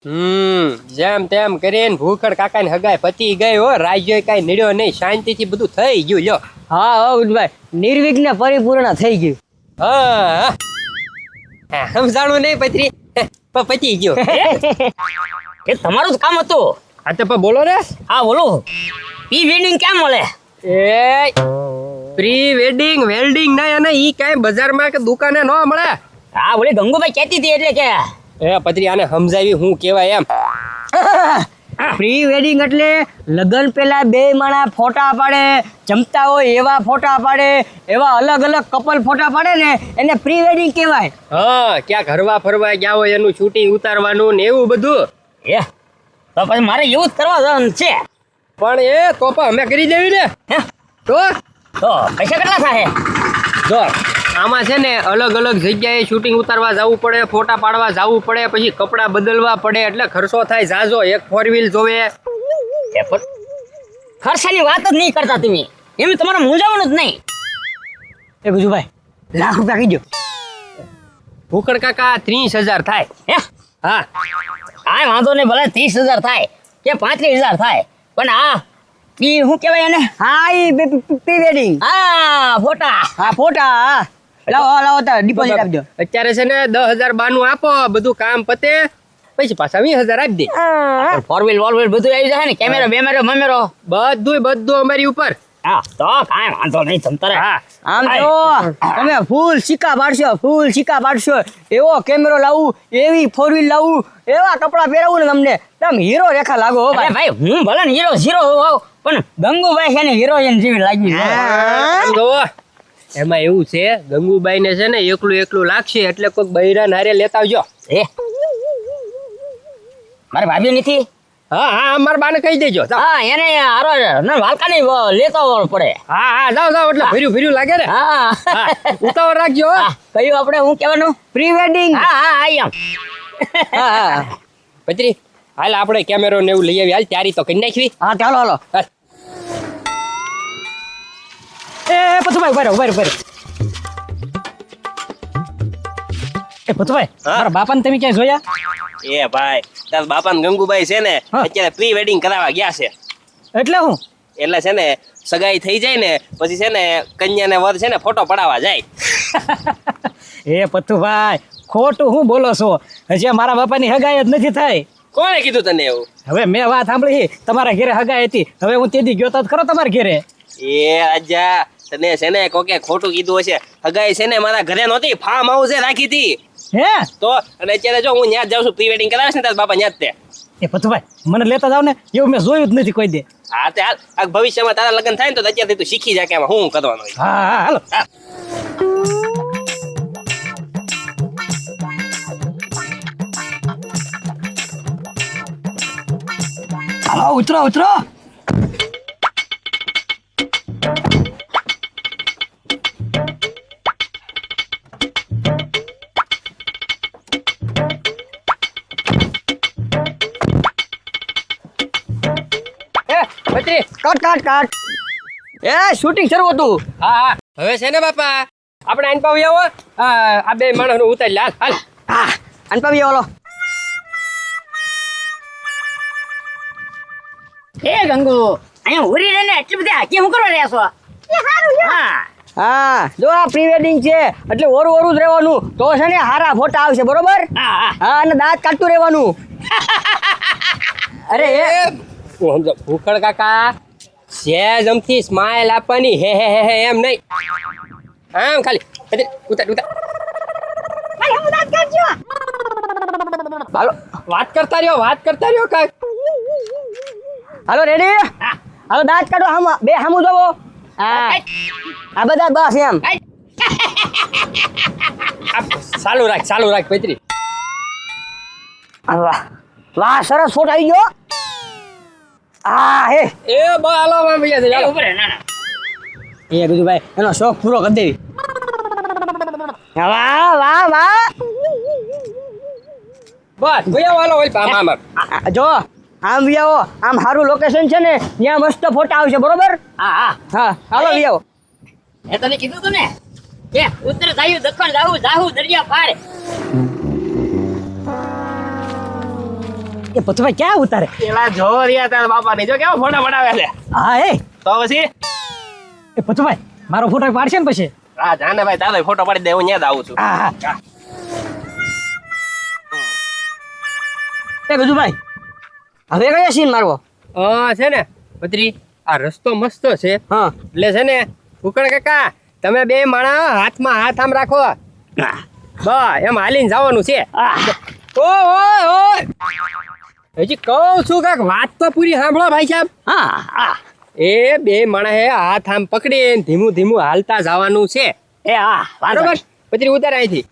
જેમ તેમ કરીને ભૂખડ કાકા ને હગાય પતી ગઈ હો. રાજ્ય કઈ નડ્યો નહીં, શાંતિથી બધું થઈ ગયું. લ્યો હા ઉદભાઈ, નિર્વિઘ્ન પરિપૂર્ણ થઈ ગયું. હા સમજાણું નહીં પત્રી, પતી ગયો. એ તમારું જ કામ હતું. હા તો બોલો ને. હા બોલો. પ્રી વેડિંગ ક્યાં મળે? એ પ્રી વેડિંગ વેલ્ડિંગ ના અને ઈ કાંઈ બજારમાં કે દુકાને ન મળે. હા બોલે ગંગુભાઈ કહેતી હતી એટલે કે એ પત્રી આને સમજાવી હું કેવાય એમ. પ્રી વેડિંગ એટલે લગ્ન પહેલા બે માણા ફોટા પાડે, જમતા હોય એવા ફોટા પાડે, એવા અલગ અલગ કપલ ફોટા પાડે ને એને પ્રી વેડિંગ કહેવાય. હા, ક્યાંક હરવા ફરવા ગયા હોય એનું શૂટિંગ ઉતારવાનું ને એવું બધું. એ તો પછી મારે એવું જ કરવા જવાનું છે. પણ એ તો પણ અમે કરી દેવી ને. હે? તો પૈસા કેટલા થાય? જો આમાં છે ને અલગ અલગ જગ્યાએ શૂટિંગ ઉતારવા જવું પડે, ફોટા પાડવા જવું પડે, પછી કપડાં બદલવા પડે, એટલે ખર્ચો થાય જાજો. એક 4 વ્હીલ જોવે. એ પણ ખર્ચાની વાત જ નહીં કરતા તમે. એમ તમારે મૂંઝાવાનું જ નહીં. એ ગુજુભાઈ, લાખ રૂપિયા કીધો. ભૂખડ કાકા 30,000 થાય. હે? હા કાંઈ વાંધો નહીં, ભલે 30,000 થાય કે 35,000 થાય, પણ આ ઈ શું કહેવાય એને? હા ઈ પ્રી વેડિંગ. હા ફોટા. હા ફોટા. હા લાવો લાવો તાર ડિપોઝિટ આપી દો. અત્યારે છે ને 10,092 આપો, બધું કામ પતે પછી પાછા 20,000 આપી દે. ફોર વ્હીલ વોલ વ્હીલ બધું આવી જાય ને, કેમેરો બેમેરો મમેરો બધું અમારી ઉપર. હા તો કાંઈ વાંધો નહીં તમતારે. હા આમ તો તમે ફૂલ સિક્કા પાડશો, એવો કેમેરો લાવું, એવી 4 વ્હીલ લાવું, એવા કપડાં પહેરાવું ને તમને તમે હીરો રેખા લાગો. હો અરે ભાઈ હું ભલે ને હીરો ઝીરો હોઉં, પણ ગંગુભાઈ છે ને હિરોઈન જેવી લાગી. આમ જોવો, એમાં એવું છે ગંગુબાઈ ને છે ને એકલું લાગશે એટલે કોઈક બૈરા નારે લેતા આવજો. એ મારે ભાભી નથી. હા મારા બાને કહી દેજો. જાઓ. હા એને હારો વાલકાની લેતો પડે. હા જાઓ એટલે ભર્યું લાગે ને. હા હા, ઉતાવળ રાખજો. હો. કયું આપણે હું કહેવાનું? Pre wedding. હા આઈ એમ. હા પત્રી હાલ આપણે કેમેરો ને એવું લઈ આવી. હાલ તૈયારી તો કરી નાખવી. હા ચાલો હાલો. હાલ. એ પથુભાઈ ઉભા રહો. એ પથુભાઈ, મારા બાપાને તમે ક્યાં જોયા? એ ભાઈ તાર બાપા ને ગંગુભાઈ છે ને અત્યારે પ્રી વેડિંગ કરાવવા ગયા છે. એટલે હું એટલે છે ને સગાઈ થઈ જાય ને પછી છે ને કન્યા ને વર છે ને ફોટો પડાવવા જાય. એ પથુભાઈ ખોટું હું બોલો છો? હજી મારા બાપાની હગાઈ જ નથી થઈ. કોણે કીધું તને એવું? હવે મેં વાત સાંભળી તમારા ઘરે હગાઈ હતી. હવે હું તેદી ગયો તો ખરો તમારા ઘરે. એ આજા તને છે ને કોકે ખોટું કીધું હશે. હગાઈ છે ને મારા ઘરે નહોતી, ફાર્મ હાઉસે રાખી હતી. હે? તો અને અત્યારે જો હું ત્યાં જાઉં છું પ્રી વેડિંગ કરાવે છે ને તારા બાપા ત્યાં જ તે. એ પથુભાઈ મને લેતા જાવ ને, એવું મેં જોયું જ નથી કોઈ દે. હા તે હાલ આ ભવિષ્યમાં તારા લગ્ન થાય ને તો અત્યારથી તું શીખી જા કે આમાં શું કરવાનું હોય. હા હાલો. હાલો ઉતરો. પત્રી કાટ. એ શૂટિંગ શરૂ હતું. હા હવે છે ને બાપા આપણે આઈને પાવી આવો. આ બે માણસ નું ઉતારી લે. હાલ હા અનપાવી ઓલો. એ ગંગુ અહીંયા ઉરી રહીને એટલી બધી હાકી હું કરવા રહ્યા છો? હા હા જો આ પ્રી વેડિંગ છે એટલે ઓરું જ રહેવાનું. તો છે ને હારા ફોટા આવશે બરોબર. હા હા અને દાંત કાઢતું રહેવાનું. અરે એ હું સમજો ભૂખડ કાકા સેજ અમથી સ્માઈલ આપવાની. હે એમ નહીં, આમ ખાલી પત્રી ઉતાર. હાલો વાત કરતા રહ્યો કાક. હાલો રેડી. હાલો દાંત કાઢો. બે હામું જોવો. હા આ બધા બસ એમ. ચાલુ રાખ પત્રી. વાહ સરસ ફોટો આવી ગયો. હા હે એ બસ હાલો માં ભૈયા છે. ચાલો. ઉપર ના એ ગુજુભાઈ એનો શોખ પૂરો કરી દેવી. વાહ બસ ભૈયા હાલો હોય આમ. જો આમ વિયાવો. આમ સારું લોકેશન છે ને ત્યાં મસ્ત ફોટા આવશે બરોબર. હા હાલો વિયાવો. એ તને કીધું તું ને કે ઉત્તર જાયું દક્ષિણ જાવું દરિયા પાર. એ પથુભાઈ ક્યાં ઉતારે પેલા જો રહ્યા તારા બાપાને જો કેવો ફોટો પડાવે છે હા તો પછી એ પથુભાઈ મારો ફોટો પાડશે ને પછી હા જાને ભાઈ તારો ફોટો પાડી દે હું ન્યા જ આવું છું હા હા એ ગજુભાઈ હવે કયો સીન મારવો છે ને પત્રી આ રસ્તો મસ્ત છે હા એટલે છે ને ઉકળ કાકા તમે બે માણા હાથમાં હાથ આમ રાખો બસ એમ હાલીને જવાનું છે ઓય હજી કહું છું કાક વાત તો પૂરી સાંભળો ભાઈ સાહેબ હા હા એ બે માણસે હાથ આમ પકડીને ધીમું ધીમું હાલતા જવાનું છે એ હા વાંધો બરોબર નહીં. પત્રી ઉતાર અહીંથી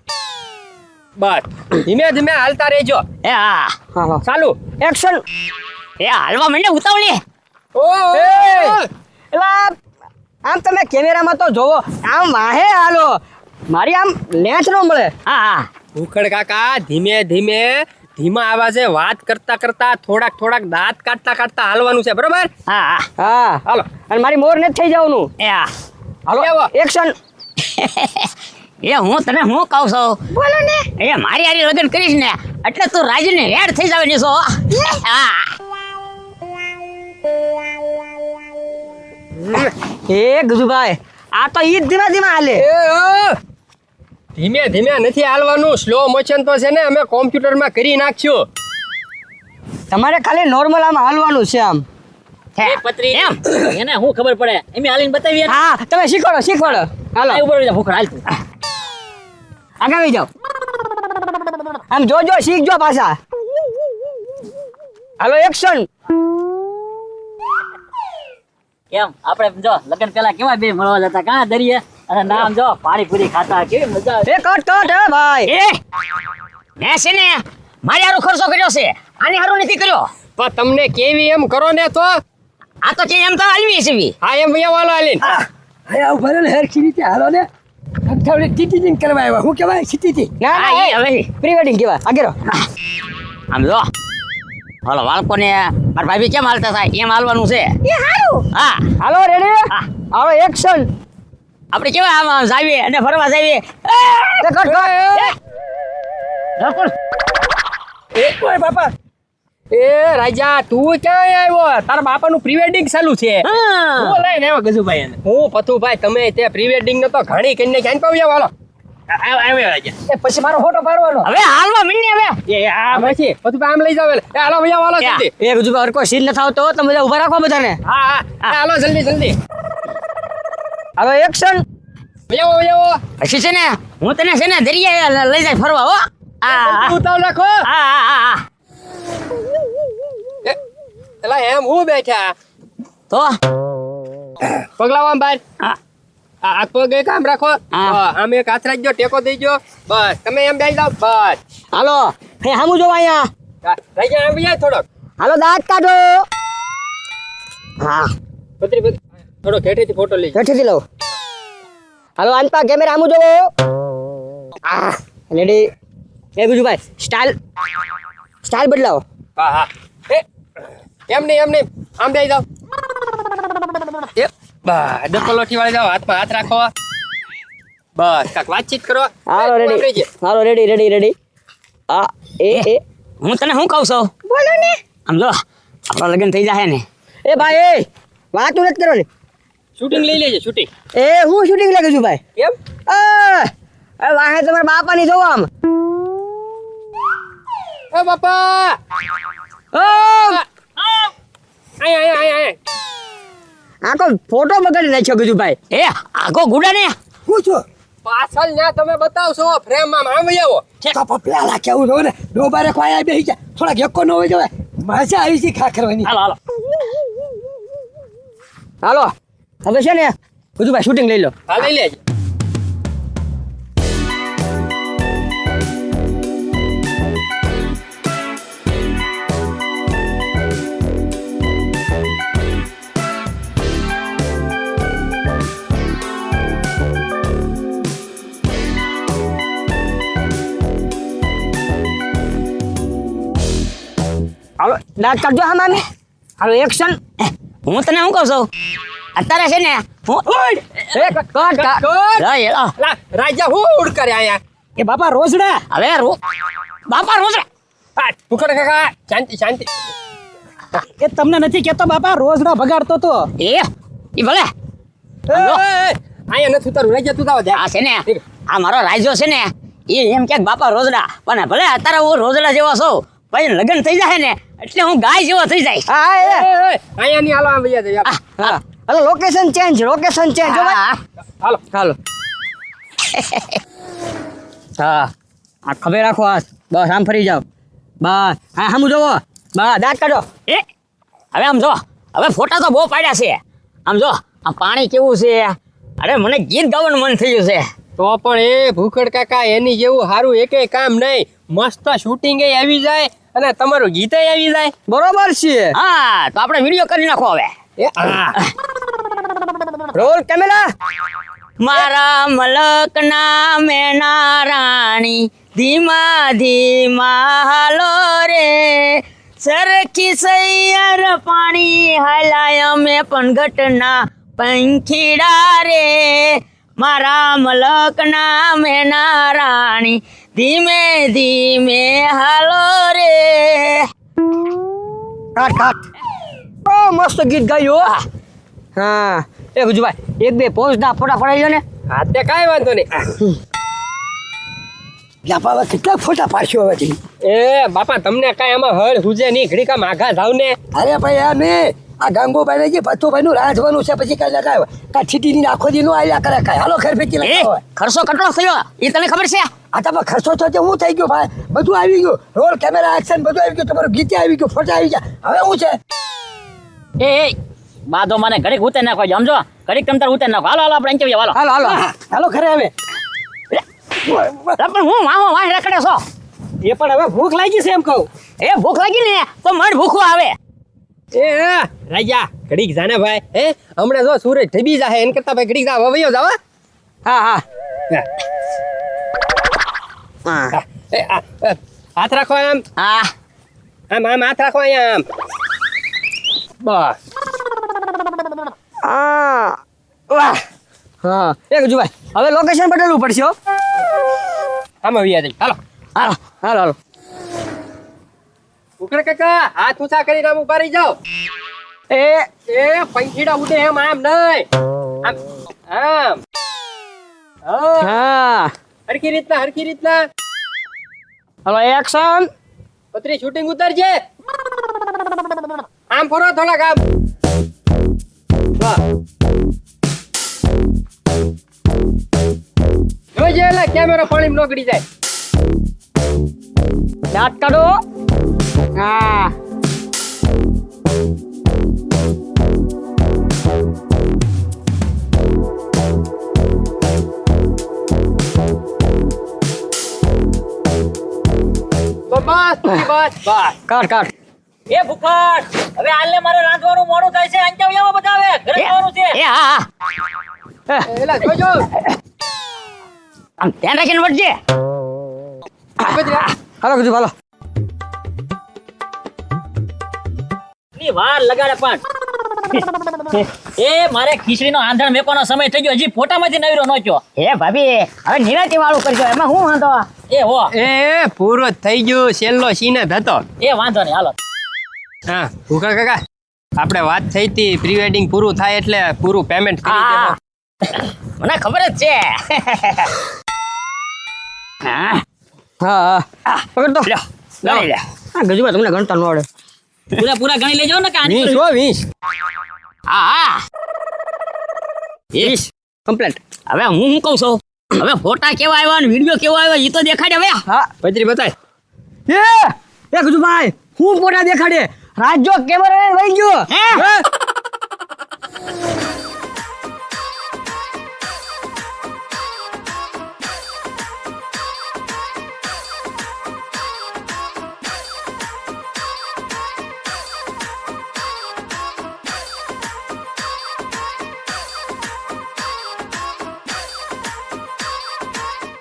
બસ ધીમે ધીમે હાલતા રહેજો એ હા હા હા ચાલુ એક્શન એ હાલવા માંડે ઉતાવળી એલા આમ તમે કેમેરામાં તો જોવો આમ વાહે હાલો મારી આમ લેન્સ નો મળે હા હા ઉખડ કાકા ધીમે ધીમે ધીમા આવાજે વાત કરતા કરતા થોડાક દાંત કાઢતા હાલવાનું છે બરોબર હા હા હા હાલો અને મારી મોર નથી થઈ જવાનું એ હા હાલો આવો. એક્શન એ હું તને હું કહું છું બોલો ને એ મારી હારી લગ્ન કરીશ ને એટલે તું રાજીને રેડ થઈ જવાની છો હા એ ગજુભાઈ આ તો ઈ જ ધીમા ધીમા હાલે ધીમે ધીમે નથી હાલવાનું સ્લો મોશન તો છે ને અમે કોમ્પ્યુટરમાં કરી નાખશું તમારે ખાલી નોર્મલ આમ હાલવાનું છે આમ પત્રી એમ એને હું ખબર પડે એમ હાલીને બતાવી હા તમે શીખવાડો હાલો ઉપર ભૂખ હાલ તું આગળ જાઓ આમ જોજો શીખજો પાછા હાલો એક્શન કેમ આપણે જો લગ્ન પેલા કેવા બે મળવા જતા કાં દરિયે અને નામ જો પાણીપુરી ખાતા કેવી મજા એ કટ હે ભાઈ એ મેં છે ને મારી હારું ખર્ચો કર્યો છે આની હારું નથી કર્યો પણ તમને કેવી એમ કરો ને તો આ તો કે એમ તો હાલવી છે બી હા એમ ભૈયા વાલો હાલીને હા ઉભા ને હેરખી રીતે હાલો ને અઠાવડે ટીટી કરવા આવ્યા હું કહેવાય સીટી ના હા, ના ઈ હવે. પ્રી વેડિંગ કેવા આગળ આમ જો હાલો બાળકોને મારા ભાભી કેમ હાલતા થાય એમ હાલવાનું છે હા હાલો રેડી હા. હાલો એક્શન આપણે કેવા આમ જાવીએ અને ફરવા જાવીએ ઓય બાપા એ રાજા તું ક્યાં આવ્યો તારા બાપાનું પ્રી વેડિંગ ચાલુ છે હું લઈને આવ્યો ગજુભાઈ એને હું પથુભાઈ તમે તે પ્રી વેડિંગ ને તો ઘણી કરીને ક્યાં પાવ્યા વાલો આવ્યો રાજા એ પછી મારો ફોટો પાડવાનો હવે હાલવા મીણી હવે એ આ પછી પથુભાઈ આમ લઈ જાવ એ હાલો ભૈયા વાલો ક્યાં? જલ્દી એ ગુજુભાઈ હરકો સીન ન થાવ તો તમે બધા ઊભા રાખો બધાને હા હા હાલો જલ્દી હાલો એક્શન ભૈયા પછી છે ને હું તને છે ને દરિયા લઈ જાય ફરવા હો હા ઉતાવ રાખો હા હા હા એલા એમ હું બેઠા તો પગલાવામ બાર હા આ પગ એક આમ રાખો હા. આમ એક હાથ રાખજો ટેકો દેજો બસ તમે એમ બેસી જાઓ બસ હાલો હે હામું જોવા અહીંયા રહી જાય આમ જાય થોડોક હાલો દાંત કાઢો હા બત્રી થોડો ઘેટેથી ફોટો લઈ હેઠેથી લો હાલો આનપા કેમેરા હામું જોવો આ રેડી એ ગુજુભાઈ સ્ટાઇલ બદલાવો હા હા એમ નહીં આમ બેસી જાઓ એ બસ ડકોલોઠી વાળી જાઓ હાથમાં હાથ રાખો બસ કાક વાતચીત કરો હાલો રેડી હાલો રેડી આ એ હું તને શું કહું છું બોલો ને આમ જો આપણા લગ્ન થઈ જાય ને એ ભાઈ એ વાતું નથી કરવાની શૂટિંગ લઈ લેજે શૂટિંગ એ હું શૂટિંગ લાગે છું ભાઈ કેમ એ વાહે તમારા બાપાની જોવો આમ એ બાપા ઓ આય આખો ફોટો બગાડી નાખ્યો ગજુભાઈ એ આગો ગુડા ને હું છું પાછળ ના તમે બતાવશો ફ્રેમ માં આમ આવો તો પેલા કેવું છો ને ડોબારે ખવાયા બેસી જાય થોડાક એકો ન હોય જવાય મજા આવી છે ખા કરવાની હાલો હાલો હાલો હવે છે ને ગજુભાઈ શૂટિંગ લઈ લો હા લઈ લેજે હાલો દાંત કાઢજો હા મામી હાલો એક્શન હું તને શું કહું છું અત્યારે છે ને હું લઈ લો. રાજા હું ઉડ કરે આયા એ બાપા રોજડા હવે બાપા રોજ ભૂખડ કાકા શાંતિ શાંતિ. એ તમને નથી કેતો બાપા રોજ ના બગાડતો તો એ ભલે અહીંયા નથી ઉતારું રહી જા તું તાવ આ છે ને આ મારો રાજો છે ને એ એમ કે બાપા રોજડા પણ ભલે અત્યારે હું રોજડા જેવો છું પછી લગ્ન થઈ જાય ને એટલે હું ગાય જેવો થઈ જાય અહીંયા ની હાલો આમ ભૈયા જઈએ. હલો લોકેશન ચેન્જ હાલો હાલો હા આ ખભે રાખો હાથ બસ આમ ફરી જાઓ બસ હા સામું જોવો બસ દાંત કાઢો એ હવે આમ જો હવે ફોટા તો બહુ પાડ્યા છે આમ જો આ પાણી કેવું છે અરે મને ગીત ગાવાનું મન થઈ ગયું છે તો પણ એ ભૂખડ કાકા એની જેવું સારું એકેય કામ નહીં. મસ્ત શૂટિંગ આવી જાય અને તમારું ગીત આવી જાય. બરોબર છે હા તો આપણે વિડીયો કરી નાખો હવે રોલ કેમેરા મારા મલકના મેના રાણી ધીમા ધીમા હાલો રે સરખી સૈયર પાણી હાલાય અમે પણ ઘટના પંખીડા રે મારા મલકના મેના રાણી ધીમે ધીમે હાલો રે કાટ કાટ બહુ મસ્ત ગીત ગાયું હા એ ગુજુભાઈ એક બે પોસ્ટના ફોટા પડાવી લો ને હા તે કાંઈ વાંધો નહીં. બાપા કેટલા ફોટા પાડશો હવે એ બાપા તમને કાંઈ આમાં હળ હુજે નહીં ઘડીક આમ આઘા જાવ ને. અરે ભાઈ આ ને આ ગાંગોભાઈ ને જે ભત્તુભાઈ નું રાંધવાનું છે પછી કઈ લગાવ કા છીટી આખો દી નું આવ્યા કરે કઈ હાલો ખેર ફેંકી એ લગાવ ખર્ચો કેટલો થયો એ તને ખબર છે આ તમે ખર્ચો તો હું થઈ ગયો ભાઈ બધું આવી ગયું રોલ કેમેરા એક્શન બધું આવી ગયું તમારું ગીતે આવી ગયું ફોટા આવી ગયા હવે શું છે એ બાદો મને ઘડીક ઉતર નાખો સમજો ઘડીક તમ તાર ઉતર નાખો હાલો હાલો આપણે અંચવીએ હાલો હાલો હાલો હાલો ખરે હવે પણ હું વાહો વાહ રખડે છો એ પણ હવે ભૂખ લાગી છે એમ કહું એ ભૂખ લાગી ને તો મન ભૂખું આવે એ રાજા ઘડીક જાને ભાઈ હે હમણાં જો સૂરજ ઢબી જાય એન કરતા ભાઈ ઘડીક જાવ વયો જાવ. હા હા એ, હાથ રાખો આમ હા આમ આમ હાથ રાખો અહીંયા આમ બસ. વાહ હા એ ગુજુભાઈ હવે લોકેશન બદલવું પડશે હો આમાં વયા જઈ હાલો. હાલો હાલો હાલો ઉકળે કાકા હાથ ઊંચા કરીને આમ ઉભા રહી જાઓ. એ એ પંખીડા ઉડે એમ આમ નહીં આમ આમ હા હા હરખી રીતના હાલો એક્શન પત્રી શૂટિંગ ઉતરજે આમ ફરો થોડાક આમ વાહ જોજે એટલે કેમેરો પાણી નોકડી જાય. દાંત કાઢો હા તો બસ બસ કાઢ કાઢ એ ભૂખડ હવે હાલને મારે રાંધવાનું મોડું થાય છે અંજાવ આવો બતાવે ઘરે જવાનું છે એ હા હા એલા જોજો આમ ધ્યાન રાખીને વળજે હાલો ગુજુ હાલો ની વાર લગાડે પણ એ મારે ખીચડીનો આંધણ મેકવાનો સમય થઈ ગયો હજી ફોટામાંથી નવીરો નોચ્યો એ ભાભી હવે નિરાંતી વાળું કરજો એમાં હું વાંધો એ હો એ પૂરો થઈ ગયું છેલ્લો સીને હતો. એ વાંધો નહીં હાલો હા ભૂખા કાકા આપણે વાત થઈ હતી પ્રી વેડિંગ પૂરું થાય એટલે પૂરું પેમેન્ટ કરી દેવો. મને ખબર જ છે હા હા હા પકડ તો લ્યો ગણી લે હા ગજુભાઈ તમને ગણતા ન આવડે પૂરા ગણી લેજો ને કાની 20 હા હા કમ્પ્લીટ હવે હું શું કહું છું હવે ફોટા કેવા આવ્યા ને વિડીયો કેવો આવ્યો એ તો દેખાડે હવે હા પત્રી બતાય. એ ગજુભાઈ હું ફોટા દેખાડે રાજ્યો કેમેરા વહી ગયો હે